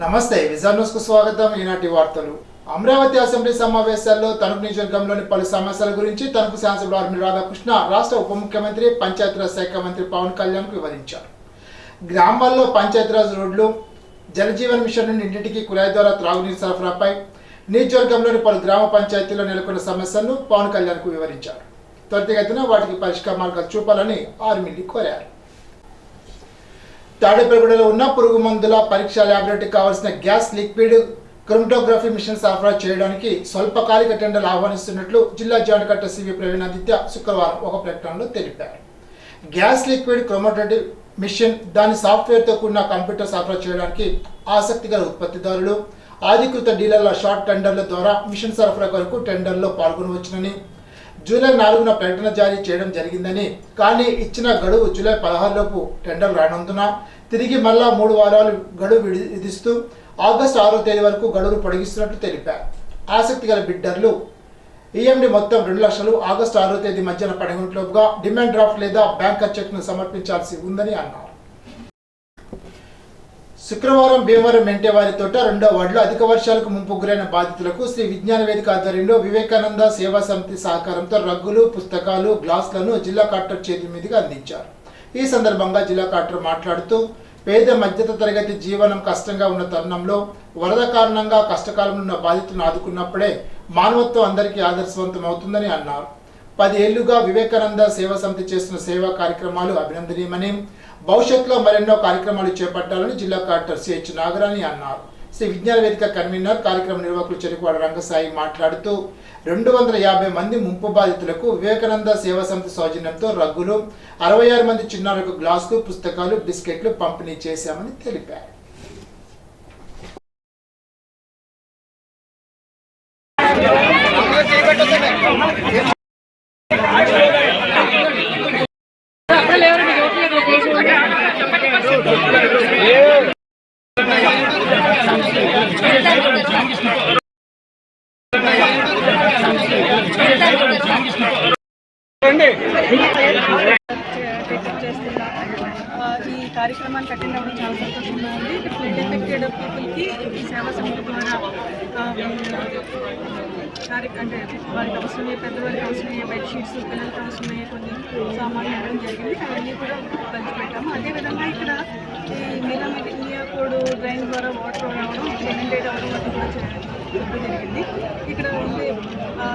నమస్తే vision news కు స్వాగతం. ఈనాటి వార్తలు. అమరావతి అసెంబ్లీ సమావేశాల్లో తణుకు నియోజకవర్గంలోని పలు సమస్యల గురించి తణుకు శాసనసభ్యులు ఆర్మీ రాధాకృష్ణ రాష్ట్ర ఉప ముఖ్యమంత్రి పంచాయతీరాజ్ శాఖ మంత్రి పవన్ కళ్యాణ్ కు వివరించారు. గ్రామాల్లో పంచాయతీరాజ్ రోడ్లు, జలజీవన్ మిషన్ నుండి ఇంటింటికి కుళాయి ద్వారా త్రాగునీరు సరఫరాపై నియోజకవర్గంలోని పలు గ్రామ పంచాయతీల్లో నెలకొన్న సమస్యలను పవన్ కళ్యాణ్ కు వివరించారు. త్వరితగతిన వాటికి పరిష్కార మార్గాలు చూపాలని ఆర్మీని కోరారు. తాడేపల్లిగూడలో ఉన్న పురుగు మందుల పరీక్ష ల్యాబొరేటరీకి కావాల్సిన గ్యాస్, లిక్విడ్ క్రోమటోగ్రఫీ మిషన్ సరఫరా చేయడానికి స్వల్పకాలిక టెండర్లు ఆహ్వానిస్తున్నట్లు జిల్లా జాయింట్ కలెక్టర్ సివి ప్రవీణాదిత్య శుక్రవారం ఒక ప్రకటనలో తెలిపారు. గ్యాస్, లిక్విడ్ క్రోమటోగ్రఫీ మిషన్, దాని సాఫ్ట్వేర్తో కూడిన కంప్యూటర్ సరఫరా చేయడానికి ఆసక్తి గల ఉత్పత్తిదారులు అధికృత డీలర్ల షార్ట్ టెండర్ల ద్వారా మిషన్ సరఫరా కొరకు టెండర్లో పాల్గొనవచ్చునని జూలై 4న ప్రకటన జారీ చేయడం జరిగిందని, కానీ ఇచ్చిన గడువు జూలై 16 లోపు టెండర్ రానందున తిరిగి మళ్ళా 3 వారాలు గడువు విధిస్తూ ఆగస్టు 6వ తేదీ వరకు గడువును పొడిగిస్తున్నట్లు తెలిపారు. ఆసక్తి గల బిడ్డర్లు ఈఎండి మొత్తం 2 లక్షలు ఆగస్టు 6వ తేదీ మధ్యాహ్నం 12 గంటలలోపుగా డిమాండ్ డ్రాఫ్ట్ లేదా బ్యాంక్ చెక్ను సమర్పించాల్సి ఉందని అన్నారు. శుక్రవారం భీమవరం మెంటేవారి తోట 2వ వార్డులో అధిక వర్షాలకు ముంపు గురైన బాధితులకు శ్రీ విజ్ఞాన వేదిక ఆధ్వర్యంలో వివేకానంద సేవా సమితి సహకారంతో రగ్గులు, పుస్తకాలు, గ్లాసులను జిల్లా కలెక్టర్ చేతుల మీదుగా అందించారు. ఈ సందర్భంగా జిల్లా కలెక్టర్ మాట్లాడుతూ, పేద మధ్యత తరగతి జీవనం కష్టంగా ఉన్న తరుణంలో వరద కారణంగా కష్టకాలంలో ఉన్న బాధితులను ఆదుకున్నప్పుడే మానవత్వం అందరికీ ఆదర్శవంతం అవుతుందని అన్నారు. 10 ఏళ్లుగా వివేకానంద సేవా సమితి చేస్తున్న సేవా కార్యక్రమాలు అభినందనీయమని, భవిష్యత్తులో మరెన్నో కార్యక్రమాలు చేపట్టాలని జిల్లా కలెక్టర్ సిహెచ్ నాగరాణి అన్నారు. శ్రీ విజ్ఞాన వేదిక కన్వీనర్, కార్యక్రమ నిర్వాహకులు చెరుకువాడ రంగసాయి మాట్లాడుతూ 250 మంది ముంపు బాధితులకు వివేకానంద సేవా సమితి సౌజన్యంతో రగ్గులు, 66 మంది చిన్నారులకు గ్లాసులు, పుస్తకాలు, బిస్కెట్లు పంపిణీ చేశామని తెలిపారు. ఈ కార్యక్రమానికి అటెండ్ అవ్వడం చాలా సంతోషంగా ఉంది. ఫ్లడ్ ఎఫెక్టెడ్ పీపుల్కి ఈ సేవా సమితి ద్వారా అంటే వారికి అవసరమయ్యే, పెద్దవారికి అవసరమయ్యే బెడ్షీట్స్, పిల్లలకి అవసరమయ్యే కొన్ని సామాన్లు ఇవ్వడం జరిగింది. అవన్నీ కూడా పంచిపెట్టాము. అదేవిధంగా ఇక్కడ ఈ మీరా కోడ్ డ్రైన్ ద్వారా వాటర్ రావడం, ఇనండేట్ అవ్వడం వంటి కూడా చెప్పడం జరిగింది. ఇక్కడ ఉండే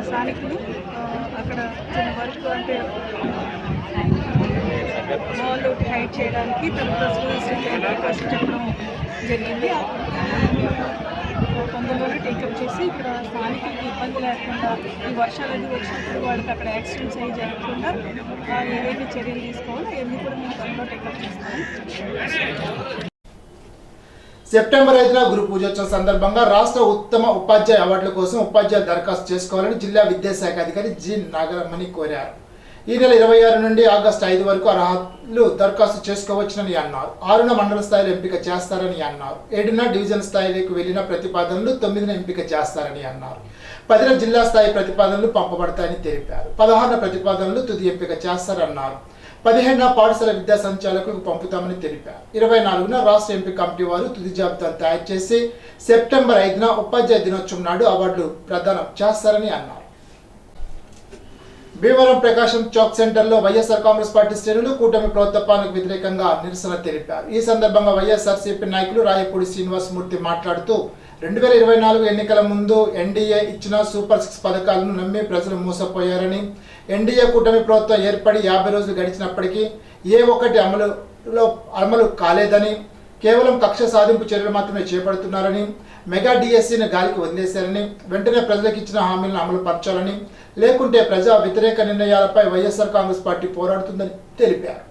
స్థానికులు అక్కడ చిన్న వర్క్ అంటే వాల్ హైడ్ చేయడానికి తమ కోసం చెప్పడం జరిగింది. తొందరలోనే టేకప్ చేసి ఇక్కడ స్థానికులకి ఇబ్బంది లేకుండా, ఈ వర్షాలు అది వచ్చినప్పుడు వాళ్ళకి అక్కడ యాక్సిడెంట్స్ అయ్యి జరగకుండా ఏవైతే చర్యలు తీసుకోవాలో అవన్నీ కూడా మేము త్వరలో టేకప్ చేస్తాము. సెప్టెంబర్ 5న గురు పూజోత్సవం సందర్భంగా రాష్ట్ర ఉత్తమ ఉపాధ్యాయ అవార్డుల కోసం ఉపాధ్యాయులు దరఖాస్తు చేసుకోవాలని జిల్లా విద్యాశాఖ అధికారి జి నాగరమణి కోరారు. ఈ నెల 26 నుండి ఆగస్టు 5 వరకు అర్హులు దరఖాస్తు చేసుకోవచ్చునని అన్నారు. 6న మండల స్థాయిలో ఎంపిక చేస్తారని అన్నారు. 7న డివిజన్ స్థాయిలోకి వెళ్లిన ప్రతిపాదనలు 9న ఎంపిక చేస్తారని అన్నారు. 10న జిల్లా స్థాయి ప్రతిపాదనలు పంపబడతాయని తెలిపారు. 16న ప్రతిపాదనలు తుది ఎంపిక చేస్తారన్నారు. 15న పాఠశాల విద్యా సంచాలకులకు పంపుతామని తెలిపారు. 24న రాష్ట్ర ఎంపీ కమిటీ వారు తుది జాబితాను తయారు చేసి సెప్టెంబర్ 5న ఉపాధ్యాయ దినోత్సవం నాడు అవార్డులు ప్రదానం చేస్తారని అన్నారు. భీమవరం ప్రకాశం చౌక్ సెంటర్లో వైఎస్ఆర్ కాంగ్రెస్ పార్టీ శ్రేణులు కూటమి ప్రభుత్వానికి వ్యతిరేకంగా నిరసన తెలిపారు. ఈ సందర్భంగా వైఎస్ఆర్సీపీ నాయకులు రాయపూడి శ్రీనివాసమూర్తి మాట్లాడుతూ, 2024 ఎన్నికల ముందు ఎన్డీఏ ఇచ్చిన సూపర్ 6 పథకాలను నమ్మి ప్రజలు మోసపోయారని, ఎన్డీఏ కూటమి ప్రభుత్వం ఏర్పడి 50 రోజులు గడిచినప్పటికీ ఏ ఒక్కటి అమలు కాలేదని, కేవలం కక్ష సాధింపు చర్యలు మాత్రమే చేపడుతున్నారని, మెగా డిఎస్సీని గాలికి వదిలేశారని, వెంటనే ప్రజలకు ఇచ్చిన హామీలను అమలు పరచాలని, లేకుంటే ప్రజా వ్యతిరేక నిర్ణయాలపై వైఎస్ఆర్ కాంగ్రెస్ పార్టీ పోరాడుతుందని తెలిపారు.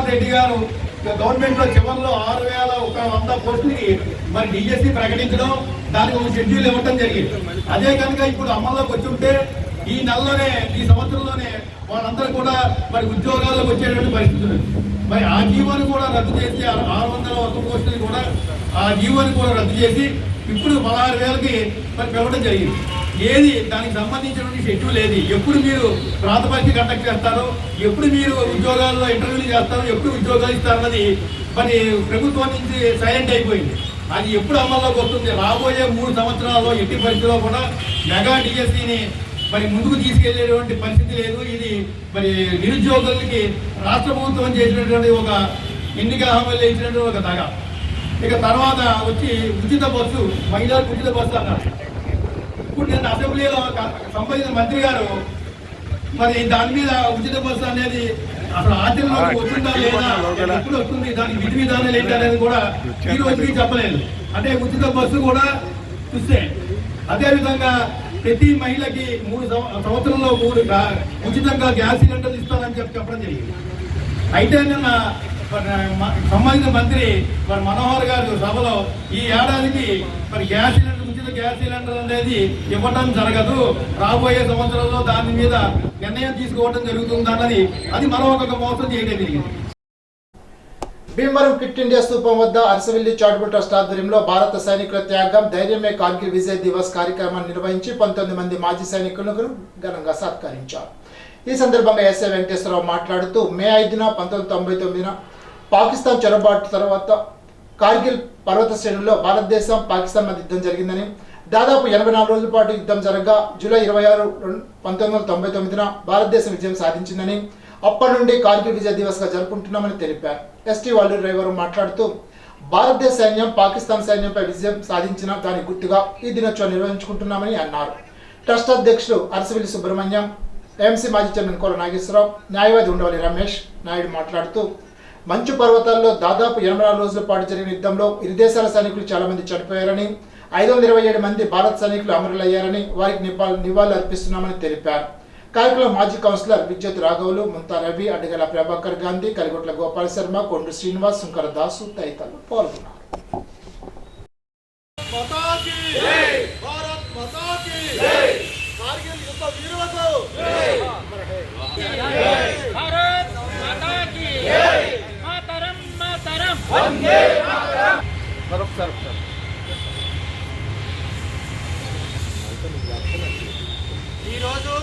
రెడ్డి గారు గవర్నమెంట్ లో చివరిలో 6,100 పోస్టులకి మరి డిఎస్సి ప్రకటించడం, దానికి ఒక షెడ్యూల్ ఇవ్వడం జరిగింది. అదే కనుక ఇప్పుడు అమల్లోకి వచ్చి ఉంటే ఈ నెలలోనే, ఈ సంవత్సరంలోనే వాళ్ళందరూ కూడా మరి ఉద్యోగాల్లోకి వచ్చేటువంటి పరిస్థితులు. మరి ఆ జీవోని కూడా రద్దు చేసి 600 పోస్టులు కూడా ఆ జీవోని కూడా రద్దు చేసి ఇప్పుడు 16,000కి మరి పెరగడం జరిగింది. ఏది దానికి సంబంధించినటువంటి షెడ్యూల్ ఏది, ఎప్పుడు మీరు ప్రాథమిక కండక్ట్ చేస్తారు, ఎప్పుడు మీరు ఉద్యోగాల్లో ఇంటర్వ్యూలు చేస్తారు, ఎప్పుడు ఉద్యోగాలు ఇస్తారన్నది మరి ప్రభుత్వం నుంచి సైలెంట్ అయిపోయింది. అది ఎప్పుడు అమల్లోకి వస్తుంది? రాబోయే 3 సంవత్సరాల్లో ఎట్టి పరిస్థితుల్లో కూడా మెగా డిఎస్సిని మరి ముందుకు తీసుకెళ్లేటువంటి పరిస్థితి లేదు. ఇది మరి నిరుద్యోగులకి రాష్ట్ర ప్రభుత్వం చేసినటువంటి ఒక ఎన్నిక హామీలు ఇచ్చినటువంటి ఒక దగ. ఇక తర్వాత వచ్చి ఉచిత బస్సు, మహిళలకు ఉచిత బస్సు అన్నారు. ఇప్పుడు నేను అసెంబ్లీలో సంబంధించిన మంత్రి గారు మరి దాని మీద ఉచిత బస్సు అనేది అసలు ఆచరణలోకి వస్తుందా లేదా, ఎప్పుడు వస్తుంది, దానికి విధి విధానాలు ఏంటి అనేది కూడా ఈ రోజుకి చెప్పలేదు. అంటే ఉచిత బస్సు కూడా చూస్తే అదేవిధంగా ప్రతి మహిళకి 3 సంవత్సరంలో 3 ఉచితంగా గ్యాస్ సిలిండర్లు ఇస్తారని చెప్పడం జరిగింది. అయితే నిన్న సంబంధిత మంత్రి మరి మనోహర్ గారు సభలో ఈ ఏడాదికి మరి గ్యాస్ సిలిండర్, ఉచిత గ్యాస్ సిలిండర్ అనేది ఇవ్వడం జరగదు, రాబోయే సంవత్సరంలో దాని మీద నిర్ణయం తీసుకోవడం జరుగుతుందన్నది అది మరొక మోసం చేయడం జరిగింది. భీమవరం క్విట్ ఇండియా స్తూపం వద్ద అరసవిల్లి చారిటబుల్ ట్రస్ట్ ఆధ్వర్యంలో భారత సైనికుల త్యాగం ధైర్యమే కార్గిల్ విజయ్ దివస్ కార్యక్రమాన్ని నిర్వహించి 19 మంది మాజీ సైనికులను ఘనంగా సత్కరించారు. ఈ సందర్భంగా ఎస్ఐ వెంకటేశ్వరరావు మాట్లాడుతూ మే 5న 1999 పాకిస్తాన్ చొరబాటు తర్వాత కార్గిల్ పర్వత శ్రేణుల్లో భారతదేశం పాకిస్తాన్ మధ్య యుద్ధం జరిగిందని, దాదాపు 84 రోజుల పాటు యుద్ధం జరగగా జూలై 26, 1999న భారతదేశం విజయం సాధించిందని, అప్పటి నుండి కార్గిల్ విజయ్ దివస్గా జరుపుకుంటున్నామని తెలిపారు. ఎస్టీ వాళ్ళు డ్రైవర్ మాట్లాడుతూ భారతదేశ సైన్యం పాకిస్తాన్ సైన్యంపై విజయం సాధించిన దానికి గుర్తుగా ఈ దినోత్సవం నిర్వహించుకుంటున్నామని అన్నారు. ట్రస్ట్ అధ్యక్షులు అరసవిల్లి సుబ్రహ్మణ్యం, ఎంసీ మాజీ చైర్మన్ కోల నాగేశ్వరరావు, న్యాయవాది ఉండవల్లి రమేష్ నాయుడు మాట్లాడుతూ మంచు పర్వతాల్లో దాదాపు 84 రోజుల పాటు జరిగిన యుద్ధంలో ఇరు దేశాల సైనికులు చాలా మంది చనిపోయారని, 527 మంది భారత సైనికులు అమరులయ్యారని, వారికి నివాళులు అర్పిస్తున్నామని తెలిపారు. కార్యక్రమంలో మాజీ కౌన్సిలర్ విద్యుత్ రాఘవులు, ముంతా రవి, అడ్డగల ప్రభాకర్ గాంధీ, కలిగొట్ల గోపాల శర్మ, కొండు శ్రీనివాస్, శంకర దాసు తదితరులు పాల్గొన్నారు. ఈరోజు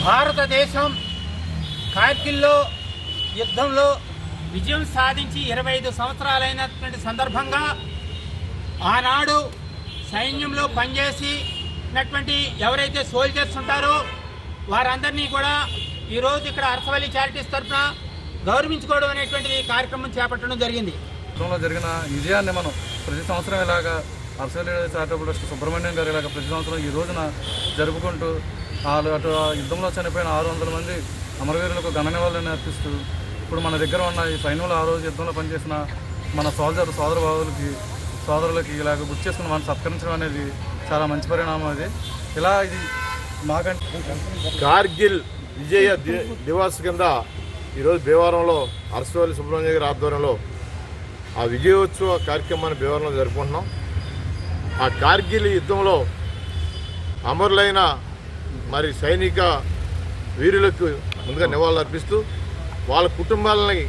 భారతదేశం కార్గిల్లో యుద్ధంలో విజయం సాధించి 25 సంవత్సరాలైనటువంటి సందర్భంగా ఆనాడు సైన్యంలో పనిచేసినటువంటి ఎవరైతే సోల్జర్స్ ఉంటారో వారందరినీ కూడా ఈరోజు ఇక్కడ అరసవల్లి చారిటీస్ తరఫున గౌరవించుకోవడం అనేటువంటిది కార్యక్రమం చేపట్టడం జరిగింది. యుద్ధంలో జరిగిన విజయాన్ని మనం ప్రతి సంవత్సరం ఇలాగా అరసవల్లి చారిటబుల్ ట్రస్ట్ సుబ్రహ్మణ్యం గారు ఇలాగ ప్రతి సంవత్సరం ఈ రోజున జరుపుకుంటూ అటు యుద్ధంలో చనిపోయిన 600 మంది అమరవీరులకు ఘన నివాళులను అర్పిస్తూ ఇప్పుడు మన దగ్గర ఉన్న ఈ సైన్యంలో ఆ రోజు యుద్ధంలో పనిచేసిన మన సోదరులకి ఇలాగ గుర్తు చేసుకుని మనం సత్కరించడం అనేది చాలా మంచి పరిణామం. అది ఇలా ఇది మాకంటే కార్గిల్ విజయ దివస్ కింద ఈరోజు భీమవరంలో అరసవల్లి సుబ్రహ్మణ్య గారి ఆధ్వర్యంలో ఆ విజయోత్సవ కార్యక్రమాన్ని భీమవరంలో జరుపుకుంటున్నాం. ఆ కార్గిల్ యుద్ధంలో అమరులైన మరి సైనిక వీరులకు ముందుగా నివాళులు అర్పిస్తూ వాళ్ళ కుటుంబాలని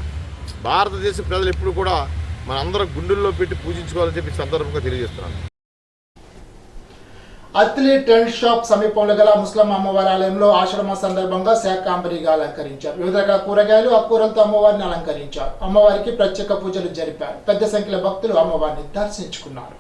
భారతదేశ ప్రజలు ఎప్పుడు కూడా మనందరం గుండెల్లో పెట్టి పూజించుకోవాలని చెప్పి సందర్భంగా తెలియజేస్తున్నాను. అత్తిలి టెంట్ షాప్ సమీపంలో గల ముస్లిం అమ్మవారి ఆలయంలో ఆషాఢ సందర్భంగా శాకాంబరిగా అలంకరించారు. వివిధ రకాల కూరగాయలు, ఆకుకూరలతో అమ్మవారిని అలంకరించారు. అమ్మవారికి ప్రత్యేక పూజలు జరిపారు. పెద్ద సంఖ్యలో భక్తులు అమ్మవారిని దర్శించుకున్నారు.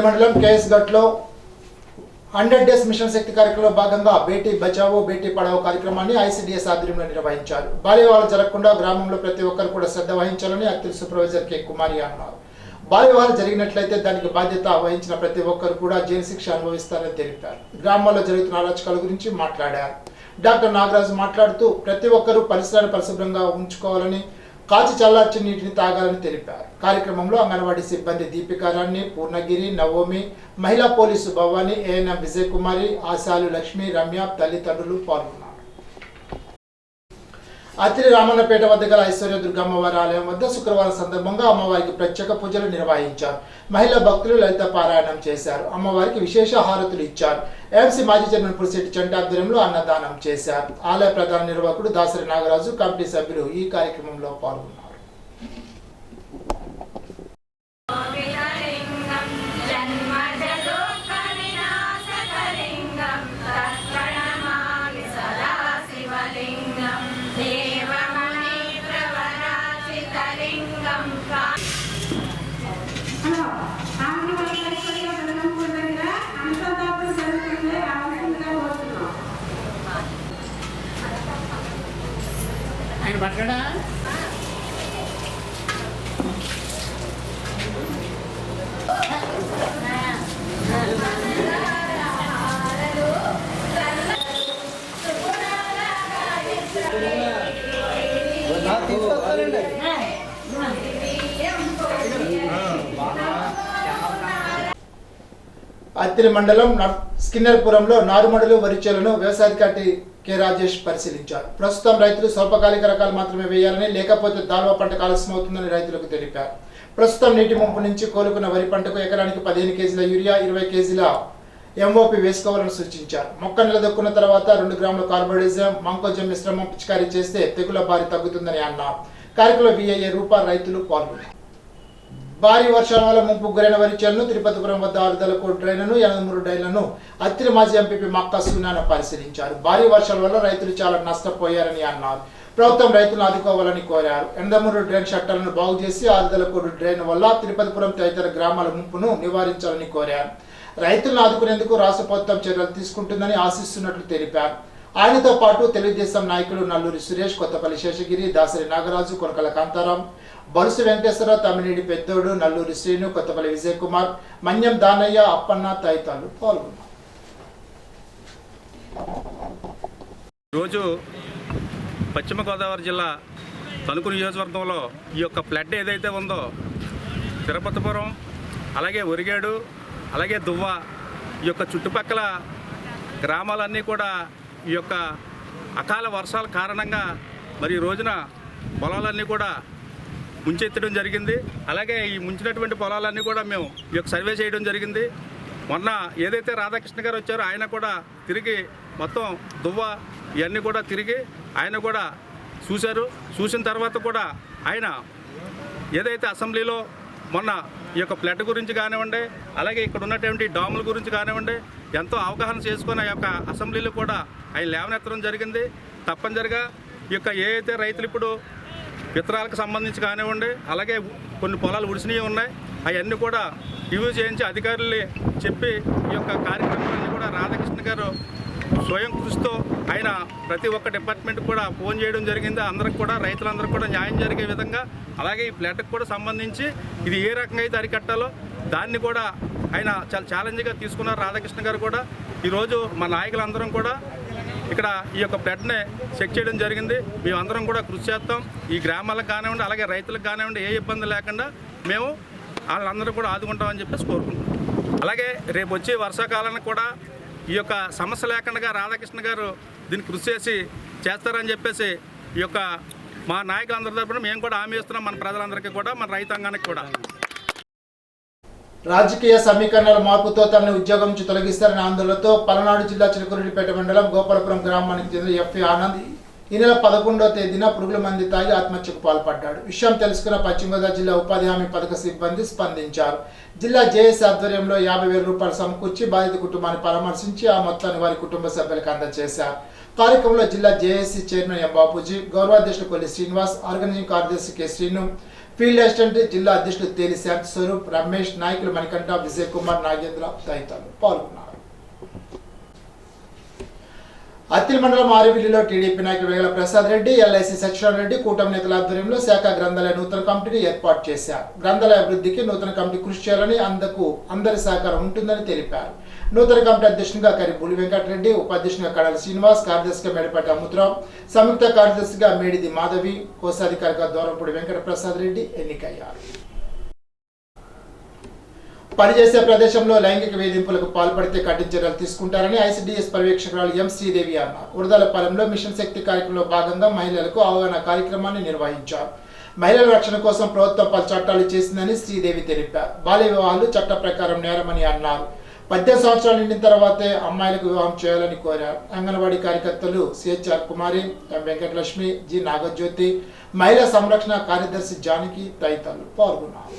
మండలం కేఎస్ ఘట్లో 100 డేస్ మిషన్ శక్తి కార్యక్రమంలో భాగంగా బేటీ బచావో బేటీ పడావో కార్యక్రమాన్ని ఐసిడిఎస్ ఆధ్వర్యంలో నిర్వహించారు. బాల్యవివాహాలు జరగకుండా గ్రామంలో ప్రతి ఒక్కరు కూడా శ్రద్ధ వహించాలని యాక్టివ్ సూపర్వైజర్ కె కుమారి అన్నారు. బాల్యవివాహాలు జరిగినట్లయితే దానికి బాధ్యత వహించిన ప్రతి ఒక్కరు కూడా జైలు శిక్ష అనుభవిస్తారని తెలిపారు. గ్రామాల్లో జరుగుతున్న అరాచకాల గురించి మాట్లాడారు. డాక్టర్ నాగరాజు మాట్లాడుతూ ప్రతి ఒక్కరూ పరిసరాన్ని పరిశుభ్రంగా ఉంచుకోవాలని, కాచి చల్లార్చిన నీటిని తాగాలని తెలిపారు. కార్యక్రమంలో అంగన్వాడీ సిబ్బంది దీపికారాణి, పూర్ణగిరి, నవోమి, మహిళా పోలీసు భవాని, ఏఎన్ఎం విజయ్ కుమారి, ఆశాలు లక్ష్మి, రమ్య తల్లిదండ్రులు పాల్గొన్నారు. అత్తిలి రామన్నపేట వద్ద గల ఐశ్వర్య దుర్గమ్మవారి ఆలయం వద్ద శుక్రవారం సందర్భంగా అమ్మవారికి ప్రత్యేక పూజలు నిర్వహించారు. మహిళా భక్తులు లలిత పారాయణం చేశారు. అమ్మవారికి విశేష హారతులు ఇచ్చారు. ఎంసీ మాజీ చైర్మన్ పులిశెట్టి చంటి ఆధ్వర్యంలో అన్నదానం చేశారు. ఆలయ ప్రధాన నిర్వాహకుడు దాసరి నాగరాజు, కమిటీ సభ్యులు ఈ కార్యక్రమంలో పాల్గొన్నారు. ఆయన పట్టడా అత్తిలి మండలం స్కిన్నర్పురంలో నారుమడులు వరిచేలను వ్యవసాయాధికారి కె రాజేష్ పరిశీలించారు. ప్రస్తుతం రైతులు స్వల్పకాలిక రకాలు మాత్రమే వేయాలని, లేకపోతే దాల్వా పంటకు ఆలస్యం అవుతుందని రైతులకు తెలిపారు. ప్రస్తుతం నీటి ముంపు నుంచి కోలుకున్న వరి పంటకు ఎకరానికి 15 కేజీల యూరియా, 20 కేజీల ఎంఓపి వేసుకోవాలని సూచించారు. మొక్క నిలదొక్కున్న తర్వాత 2 గ్రాముల కార్బోడైజం, మంకోజం మిశ్రమం పిచికారీ చేస్తే తెగుల బారి తగ్గుతుందని అన్నారు. కార్యక్రమంలో విఐఏ రూపా రైతులు పాల్గొన్నారు. భారీ వర్షాల వల్ల ముంపు గురైన వరి చేలను తిరుపతిపురం వద్ద 6 కోట్ల డ్రైన్లను, 83 డ్రైన్లను అత్తిలి మాజీ ఎంపీపీ మక్కా సూనాన పరిశీలించారు. భారీ వర్షాల వల్ల రైతులు చాలా నష్టపోయారని అన్నారు. ప్రభుత్వం రైతులను ఆదుకోవాలని కోరారు. 83 డ్రైన్ షట్టర్లను బాగు చేసి 6 కోట్ల డ్రైన్ వల్ల తిరుపతిపురం తదితర గ్రామాల ముంపును నివారించాలని కోరారు. రైతులను ఆదుకునేందుకు రాష్ట్ర ప్రభుత్వం చర్యలు తీసుకుంటుందని ఆశిస్తున్నట్లు తెలిపారు. ఆయనతో పాటు తెలుగుదేశం నాయకులు నల్లూరి సురేష్, కొత్తపల్లి శేషగిరి, దాసరి నాగరాజు, కొనకల కాంతారాం, బలుసు వెంకటేశ్వరరావు, తమ్మినేడి పెద్దోడు, నల్లూరి శ్రీను, కొత్తపల్లి విజయ్ కుమార్, మన్యం దానయ్య, అప్పన్న తదితరులు పాల్గొన్నారు. రోజు పశ్చిమ గోదావరి జిల్లా తణుకు నియోజకవర్గంలో ఈ యొక్క ఫ్లడ్ ఏదైతే ఉందో తిరుపతిపురం, అలాగే ఒరిగేడు, అలాగే దువ్వ, ఈ యొక్క చుట్టుపక్కల గ్రామాలన్నీ కూడా ఈ యొక్క అకాల వర్షాల కారణంగా మరి ఈ రోజున పొలాలన్నీ కూడా ముంచెత్తడం జరిగింది. అలాగే ఈ ముంచినటువంటి పొలాలన్నీ కూడా మేము ఈ యొక్క సర్వే చేయడం జరిగింది. మొన్న ఏదైతే రాధాకృష్ణ గారు వచ్చారో ఆయన కూడా తిరిగి మొత్తం దువ్వ ఇవన్నీ కూడా తిరిగి ఆయన కూడా చూశారు. చూసిన తర్వాత కూడా ఆయన ఏదైతే అసెంబ్లీలో మొన్న ఈ యొక్క ఫ్లడ్ గురించి కానివ్వండి, అలాగే ఇక్కడ ఉన్నటువంటి డాముల గురించి కానివ్వండి, ఎంతో అవగాహన చేసుకుని ఆ యొక్క అసెంబ్లీలో కూడా ఆయన లేవనెత్తడం జరిగింది. తప్పనిసరిగా ఈ యొక్క ఏదైతే రైతులు ఇప్పుడు విత్తనాలకు సంబంధించి కానివ్వండి, అలాగే కొన్ని పొలాలు ఉడిసినవి ఉన్నాయి, అవన్నీ కూడా రివ్యూ చేయించి అధికారులు చెప్పి ఈ యొక్క కార్యక్రమాలన్నీ కూడా రాధాకృష్ణ గారు స్వయం కృషితో ఆయన ప్రతి ఒక్క డిపార్ట్మెంట్ కూడా ఫోన్ చేయడం జరిగింది. అందరికి కూడా రైతులందరికీ కూడా న్యాయం జరిగే విధంగా, అలాగే ఈ ఫ్లడ్కి కూడా సంబంధించి ఇది ఏ రకంగా అయితే అరికట్టాలో దాన్ని కూడా ఆయన చాలా ఛాలెంజ్గా తీసుకున్నారు రాధాకృష్ణ గారు కూడా. ఈరోజు మా నాయకులందరం కూడా ఇక్కడ ఈ యొక్క ఫ్లడ్ని చెక్ చేయడం జరిగింది. మేమందరం కూడా కృషి చేస్తాం. ఈ గ్రామాలకు కానివ్వండి, అలాగే రైతులకు కానివ్వండి, ఏ ఇబ్బంది లేకుండా మేము వాళ్ళందరూ కూడా ఆదుకుంటామని చెప్పేసి కోరుకుంటాం. అలాగే రేపు వచ్చే వర్షాకాలానికి కూడా ఈ యొక్క సమస్య లేకుండా రాధాకృష్ణ గారు దీన్ని కృషి చేస్తారని చెప్పేసి ఈ యొక్క మా నాయకులందరి తరపున మేము కూడా హామీ ఇస్తున్నాం, మన ప్రజలందరికీ కూడా, మన రైతాంగానికి కూడా. రాజకీయ సమీకరణల మార్పుతో తనని ఉద్యోగం నుంచి తొలగిస్తారని ఆందోళనతో పలనాడు జిల్లా చిలకూరిపేట మండలం గోపాలపురం గ్రామానికి చెందిన ఎఫ్ఏ ఆనంద్ ఈ నెల 11వ తేదీన పురుగుల మంది తాగి ఆత్మహత్యకు పాల్పడ్డాడు. విషయం తెలుసుకున్న పశ్చిమ గోదావరి జిల్లా ఉపాధి హామీ పథక సిబ్బంది స్పందించారు. జిల్లా జేఏసీ ఆధ్వర్యంలో 50,000 రూపాయలు సమకూర్చి బాధిత కుటుంబాన్ని పరామర్శించి ఆ మొత్తాన్ని వారి కుటుంబ సభ్యులకు అందజేశారు. కార్యక్రమంలో జిల్లా జేఏసీ చైర్మన్ ఎం బాపూజీ, గౌరవాధ్యక్షులు కొల్లి శ్రీనివాస్, ఆర్గనైజింగ్ కార్యదర్శి కె శ్రీను, ఫీల్డ్ అసిస్టెంట్ జిల్లా అధ్యక్షులు తేలి శాంతి స్వరూప్, రమేష్, నాయకులు మణికంఠ, విజయ్ కుమార్, నాగేంద్ర తదితరులు పాల్గొన్నారు. అత్తిలి మండలం ఆరివిల్లిలో టీడీపీ నాయకులు వేగల ప్రసాద్ రెడ్డి, ఎల్ఐసి సత్యనారాయణ రెడ్డి కూటమి నేతల ఆధ్వర్యంలో శాఖ గ్రంథాలయ నూతన కమిటీని ఏర్పాటు చేశారు. గ్రంథాలయ అభివృద్ధికి నూతన కమిటీ కృషి చేయాలని, అందుకు అందరి సహకారం ఉంటుందని తెలిపారు. నూతన కమిటీ అధ్యక్షునిగా కరిబూలి వెంకటరెడ్డి, ఉపాధ్యక్షునిగా కడాల శ్రీనివాస్, కార్యదర్శిగా మేడపాటి అముద్రావు, సంయుక్త కార్యదర్శిగా మేడిది మాధవి, కోశాధికారిగా దూరంపూడి వెంకట ప్రసాద్ రెడ్డి ఎన్నికయ్యారు. పనిచేసే ప్రదేశంలో లైంగిక వేధింపులకు పాల్పడితే కఠిన చర్యలు తీసుకుంటారని ఐసిడిఎస్ పర్యవేక్షకురాలు ఎం శ్రీదేవి అన్నారు. ఉరదలపాలెంలో మిషన్ శక్తి కార్యక్రమంలో భాగంగా మహిళలకు అవగాహన కార్యక్రమాన్ని నిర్వహించారు. మహిళల రక్షణ కోసం ప్రభుత్వం పలు చట్టాలు చేసిందని శ్రీదేవి తెలిపారు. బాల్య వివాహాలు చట్ట ప్రకారం నేరమని అన్నారు. 18 సంవత్సరాలు నిండిన తర్వాతే అమ్మాయిలకు వివాహం చేయాలని కోరారు. అంగన్వాడీ కార్యకర్తలు సిహెచ్ఆర్ కుమారి, ఎం వెంకటలక్ష్మి, జి నాగజ్యోతి, మహిళా సంరక్షణ కార్యదర్శి జానకి తదితరులు పాల్గొన్నారు.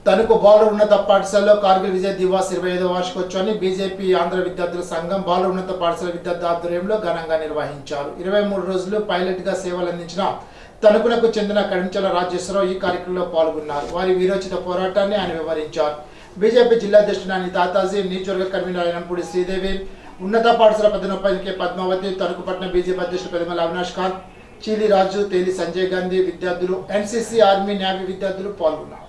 తణుకు బాలుర ఉన్నత పాఠశాలలో కార్గిల్ విజయ్ దివాస్ 25వ వార్షికోత్సవాన్ని బీజేపీ ఆంధ్ర విద్యార్థుల సంఘం బాలుర ఉన్నత పాఠశాల విద్యార్థుల ఆధ్వర్యంలో ఘనంగా నిర్వహించారు. 23 రోజులు పైలట్ గా సేవలు అందించిన తణుకునకు చెందిన కడించల రాజేశ్వరరావు ఈ కార్యక్రమంలో పాల్గొన్నారు. వారి వీరోచిత పోరాటాన్ని ఆయన వివరించారు. బీజేపీ జిల్లా అధ్యక్షుడు నాని తాతాజీ, నియోజకవర్గ కన్వీనర్ అయినంపూడి శ్రీదేవి, ఉన్నత పాఠశాల ప్రధానోపాధ్యాయులు పద్మావతి, తణుకుపట్నం బీజేపీ అధ్యక్షుడు పెదమల అవినాష్ ఖాన్, చీలి రాజు, తేలి సంజయ్ గాంధీ విద్యార్థులు, ఎన్సీసీ, ఆర్మీ, నేవీ విద్యార్థులు పాల్గొన్నారు.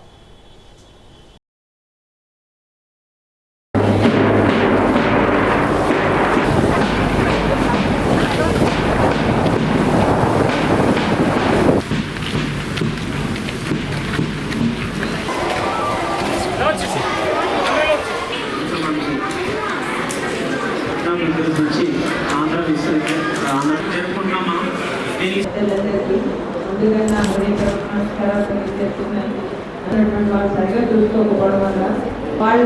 సరిగా చూసుకోకపోవడం వల్ల వాళ్ళు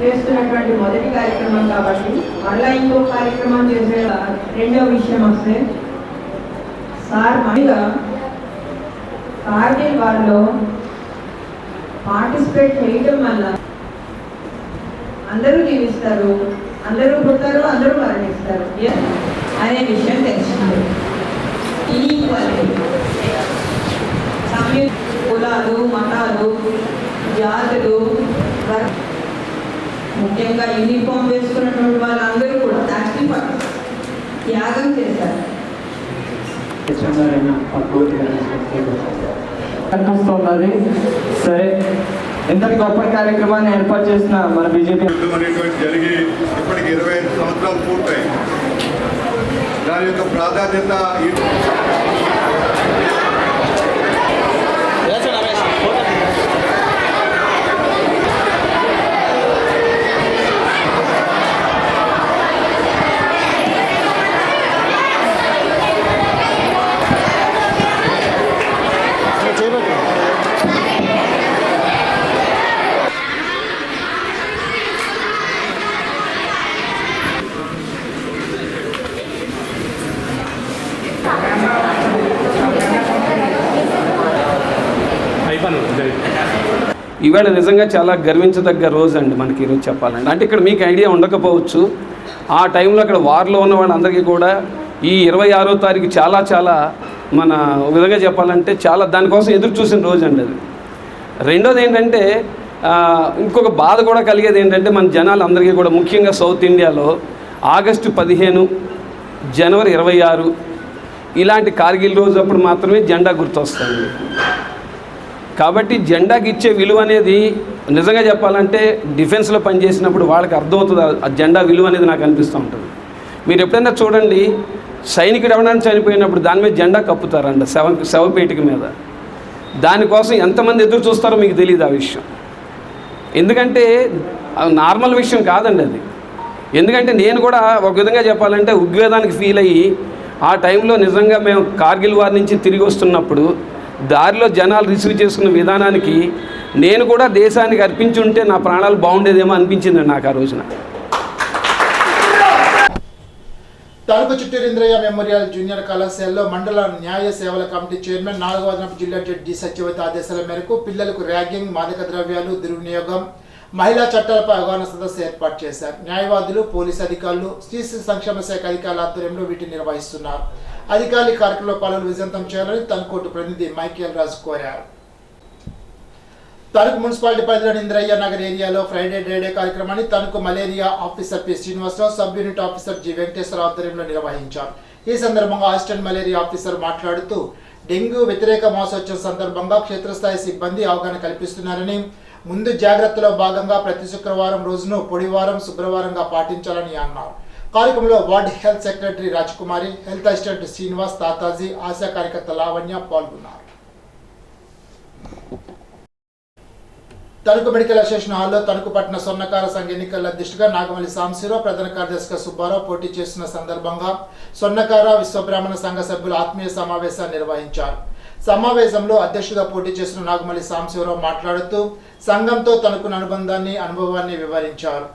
చేస్తున్నటువంటి మొదటి కార్యక్రమం కాబట్టి మళ్ళీ ఇంకో కార్యక్రమం చేసే రెండో విషయం వస్తే సార్ మహిళ కార్గిల్ వారిలో పార్టిసిపేట్ చేయడం వల్ల అందరూ జీవిస్తారు, అందరూ పుడతారు, అందరూ మరణిస్తారు అనే విషయం తెలిసింది. కులాలు, మతాలు, జాతులు, ముఖ్యంగా యూనిఫామ్ వేసుకున్నటువంటి వాళ్ళందరూ కూడా త్యాగం చేశారు. కనిపిస్తున్నది. సరే, ఇంతటి గొప్ప కార్యక్రమాన్ని ఏర్పాటు చేసిన మన బీజేపీ జరిగి ఇప్పటికి 25 సంవత్సరాలు పూర్తయి. దాని యొక్క ప్రాధాన్యత ఇవాళ నిజంగా చాలా గర్వించదగ్గ రోజు అండి మనకి ఈరోజు చెప్పాలండి. అంటే ఇక్కడ మీకు ఐడియా ఉండకపోవచ్చు, ఆ టైంలో అక్కడ వార్లో ఉన్న వాళ్ళందరికీ కూడా ఈ 26వ తారీఖు చాలా మన విధంగా చెప్పాలంటే చాలా దానికోసం ఎదురు చూసిన రోజు అండి అది. రెండోది ఏంటంటే ఇంకొక బాధ కూడా కలిగేది ఏంటంటే మన జనాలందరికీ కూడా ముఖ్యంగా సౌత్ ఇండియాలో ఆగస్టు 15, జనవరి 26 ఇలాంటి కార్గిల్ రోజు అప్పుడు మాత్రమే జెండా గుర్తొస్తుంది. కాబట్టి జెండాకి ఇచ్చే విలువ అనేది నిజంగా చెప్పాలంటే డిఫెన్స్లో పనిచేసినప్పుడు వాళ్ళకి అర్థమవుతుంది ఆ జెండా విలువ అనేది నాకు అనిపిస్తూ ఉంటుంది. మీరు ఎప్పుడైనా చూడండి, సైనికుడు ఎవరైనా చనిపోయినప్పుడు దాని మీద జెండా కప్పుతారంట శవపేటిక మీద. దానికోసం ఎంతమంది ఎదురు చూస్తారో మీకు తెలియదు ఆ విషయం. ఎందుకంటే నార్మల్ విషయం కాదండి అది. ఎందుకంటే నేను కూడా ఒక విధంగా చెప్పాలంటే ఉద్వేగానికి ఫీల్ అయ్యి ఆ టైంలో నిజంగా మేము కార్గిల్ వారి నుంచి తిరిగి వస్తున్నప్పుడు దారిలో జనాలు రిసీవ్ చేసుకున్న విధానానికి నేను కూడా దేశానికి అర్పించి ఉంటే నా ప్రాణాలు బాగుండేదేమో అనిపించింది నాకు ఆ రోజున. తణుకు చిట్టూరింద్రయ్య మెమోరియల్ జూనియర్ కళాశాలలో మండల న్యాయ సేవల కమిటీ చైర్మన్ 4వ అదనపు జిల్లా జడ్జి సత్యవతి ఆదేశాల మేరకు పిల్లలకు ర్యాగింగ్, మాదక ద్రవ్యాలు దుర్వినియోగం, మహిళా చట్టాలపై అవగాహన సదస్సు ఏర్పాటు చేశారు. న్యాయవాదులు, పోలీసు అధికారులు, శ్రీశిశు సంక్షేమ శాఖ అధికారుల ఆధ్వర్యంలో వీటిని నిర్వహిస్తున్నారు. అధికారులు కార్యక్రమంలో పాల్గొని విజయవంతం చేయాలని తణుకోటు ప్రతినిధి మైకేల్ రాజు కోరారు. తణుకు మున్సిపాలిటీ పరిధిలోని ఇంద్రయ్య నగర్ ఏరియాలో ఫ్రైడే డే కార్యక్రమాన్ని Tanuku malaria officer P Srinivasarao, sub unit officer G Venkateswara ఆధ్వర్యంలో నిర్వహించారు. ఈ సందర్భంగా అసిస్టెంట్ మలేరియా ఆఫీసర్ మాట్లాడుతూ డెంగ్యూ వ్యతిరేక మాసోత్సవం సందర్భంగా క్షేత్రస్థాయి సిబ్బంది అవగాహన కల్పిస్తున్నారని, ముందు జాగ్రత్తలో భాగంగా ప్రతి శుక్రవారం రోజును పొడివారం, శుక్రవారంగా పాటించాలని అన్నారు. కార్యక్రమంలో వార్డ్ హెల్త్ సెక్రటరీ రాజకుమారి, హెల్త్ అసిస్టెంట్ శ్రీనివాస్, తాతాజీ, ఆశా కార్యకర్త లావణ్య పాల్గొన్నారు. తణుకు మెడికల్ అసోసియేషన్ హాల్లో తణుకు పట్టణ స్వర్ణకార సంఘ ఎన్నికల అధ్యక్షుడిగా నాగమల్లి సాంబశివరావు, ప్రధాన కార్యదర్శిగా సుబ్బారావు పోటీ చేస్తున్న సందర్భంగా స్వర్ణకార విశ్వబ్రాహ్మణ సంఘ సభ్యుల ఆత్మీయ సమావేశాన్ని నిర్వహించారు. సమావేశంలో అధ్యక్షుడిగా పోటీ చేస్తున్న నాగమల్లి సాంబశివరావు మాట్లాడుతూ సంఘంతో తనకున్న అనుబంధాన్ని, అనుభవాన్ని వివరించారు.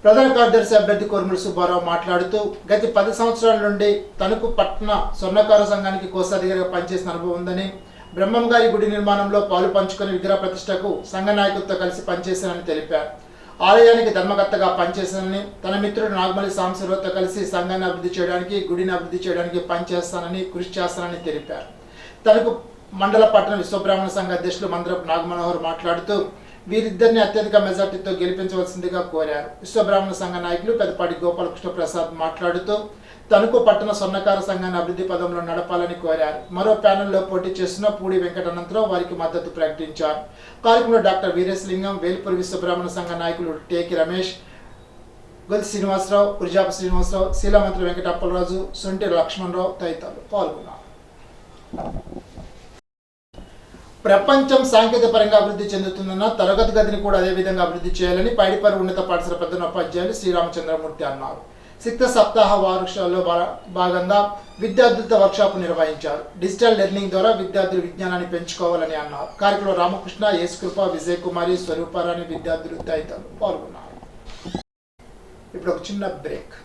ప్రధాన కార్యదర్శి అభ్యర్థి కోరుమూరి సుబ్బారావు మాట్లాడుతూ గత 10 సంవత్సరాల నుండి తణుకు పట్టణ స్వర్ణకార సంఘానికి కోశాధికారిగా పనిచేసిన అనుభవం ఉందని, బ్రహ్మం గారి గుడి నిర్మాణంలో పాలు పంచుకొని విగ్రహ ప్రతిష్టకు సంఘ నాయకులతో కలిసి పనిచేశానని తెలిపారు. ఆలయానికి ధర్మకర్తగా పనిచేశానని, తన మిత్రుడు నాగమల్లి సాంబశివరావుతో కలిసి సంఘాన్ని అభివృద్ధి చేయడానికి, గుడిని అభివృద్ధి చేయడానికి పనిచేస్తానని, కృషి చేస్తానని తెలిపారు. తణుకు మండల పట్టణ విశ్వబ్రాహ్మణ సంఘ అధ్యక్షులు మంద్రపు నాగమనోహర్ మాట్లాడుతూ వీరిద్దరిని అత్యధిక మెజార్టీతో గెలిపించవలసిందిగా కోరారు. విశ్వబ్రాహ్మణ సంఘ నాయకులు పెద్దపాటి గోపాలకృష్ణ ప్రసాద్ మాట్లాడుతూ తణుకు పట్టణ స్వర్ణకార సంఘాన్ని అభివృద్ధి పదంలో నడపాలని కోరారు. మరో ప్యానెల్లో పోటీ చేస్తున్న పూడి వెంకటానంతరావు వారికి మద్దతు ప్రకటించారు. కార్యక్రమంలో డాక్టర్ వీరేశలింగం, వేల్పూరి విశ్వబ్రాహ్మణ సంఘ నాయకులు టేకి రమేష్, గొల్లి శ్రీనివాసరావు, కురిజాప శ్రీనివాసరావు, శీలామంత్రి వెంకటప్పలరాజు, సొంటి లక్ష్మణరావు తదితరులు పాల్గొన్నారు. ప్రపంచం సాంకేతిక పరంగా అభివృద్ధి చెందుతుందన్న తరగతి గదిని కూడా అదే విధంగా అభివృద్ధి చేయాలని పైడిపర్రు ఉన్నత పాఠశాల ప్రధానోపాధ్యాయులు శ్రీరామచంద్రమూర్తి అన్నారు. సిక్త సప్తాహ వర్క్షాప్లో భాగంగా విద్యార్థులతో వర్క్షాప్ నిర్వహించారు. డిజిటల్ లెర్నింగ్ ద్వారా విద్యార్థులు విజ్ఞానాన్ని పెంచుకోవాలని అన్నారు. కార్యక్రమంలో రామకృష్ణ, యేసుకృప, విజయ్ కుమారి, స్వరూపారాణి విద్యార్థులు తదితరులు పాల్గొన్నారు. ఇప్పుడు ఒక చిన్న బ్రేక్.